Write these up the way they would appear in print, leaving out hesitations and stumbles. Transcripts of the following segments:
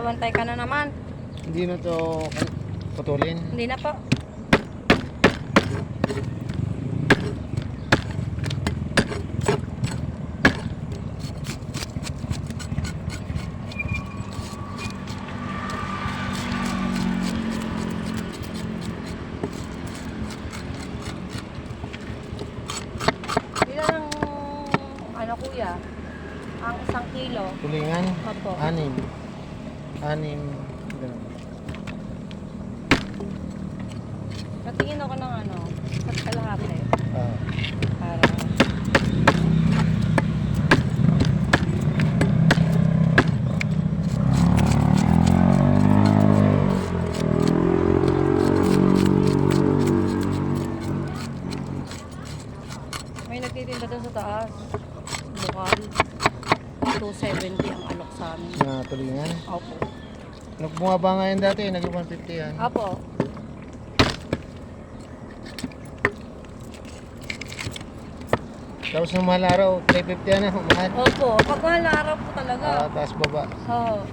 Nagbabantay ka na naman. Hindi na to putulin. Hindi na po. Ilan ang ano kuya? Ang 1 kilo? Tulingan? Opo. 6. 6. Ganun. Natingin ako ng ano, sa kalahati. Ah. Para may nagtitinda doon sa taas. Bukal. 270 ang alok sa amin. Na tulingan. Opo. Bumaba nga yan dati, naging 150 yan. Opo. Tapos nung mahal araw, 350 yan na, mahal. Opo. Pag mahal na araw po talaga. Taas baba. Oo.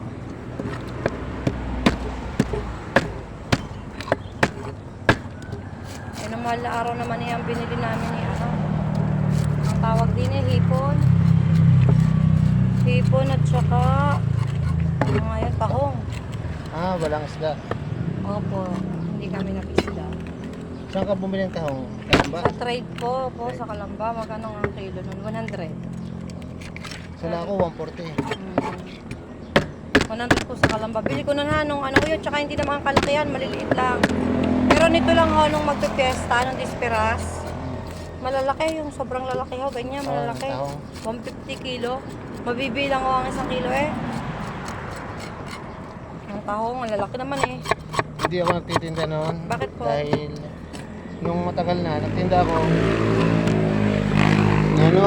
Ay, nung mahal na araw naman yung binili namin ni ano. Ang tawag din eh, hipon. Hipon at saka ano nga yun, tahong. Ah, walang isda. Opo. Hindi kami nag-isda. Saan ka bumili ng tahong? Kalamba? Sa trade po sa Kalamba, magkano ang kilo nun? 100. Sa Lako, 140. 100 po sa Kalamba. Bili ko na nung ano yun, tsaka hindi naman kalakihan, maliliit lang. Pero nito lang ho, nung magpipiesta, nung disperas, malalaki yung sobrang lalaki ho, ganyan, malalaki. Tahong. 150 kilo. Mabibilang ho ang 1 kilo eh. Ang tahong, ang lalaki naman eh. Hindi ako nagtitinda noon. Bakit po? Dahil nung matagal na, nagtinda ako. Ano?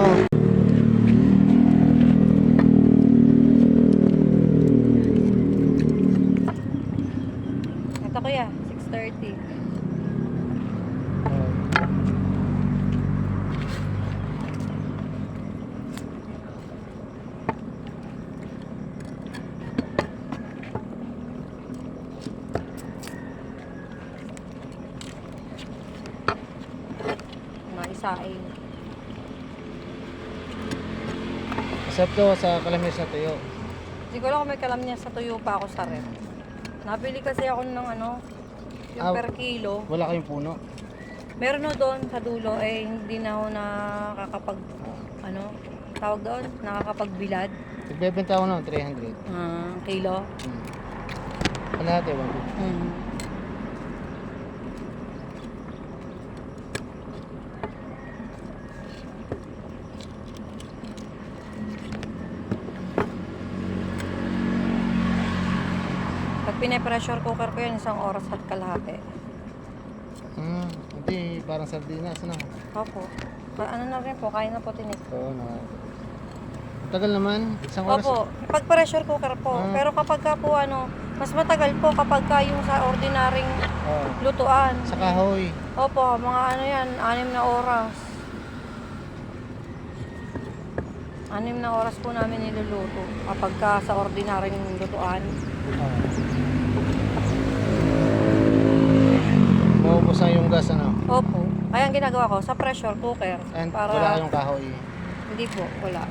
Ito kuya, 630. Isaing. Masarap to sa kalamis na tuyo. Hindi ko alam kung may kalam niya sa tuyo pa ako sa rep. Nabili kasi ako ng ano, yung per kilo. Wala kayong puno. Meron no doon sa dulo, eh hindi na ako nakakapag, ano, tawag doon, nakakapagbilad. Nagbebenta ako noon, 300. Kilo. Kalahati, 150. Pag pine-pressure cooker ko yan, 1 oras at kalahati. Hindi, parang sardinas, ano? Opo. Ano na rin po, kaya na po tinik. Oo, na. Tagal naman, 1 oras. Opo, pag pressure cooker po. Pero kapag ka po ano, mas matagal po kapag ka yung sa ordinaryong lutuan. Sa kahoy. Opo, mga ano yan, 6 na oras. 6 na oras po namin niluluto kapag ka sa ordinaryong lutuan. Maubos na yung gas, ano? Opo. Kaya ang ginagawa ko sa pressure cooker. And para wala yung kahoy. hindi po, wala.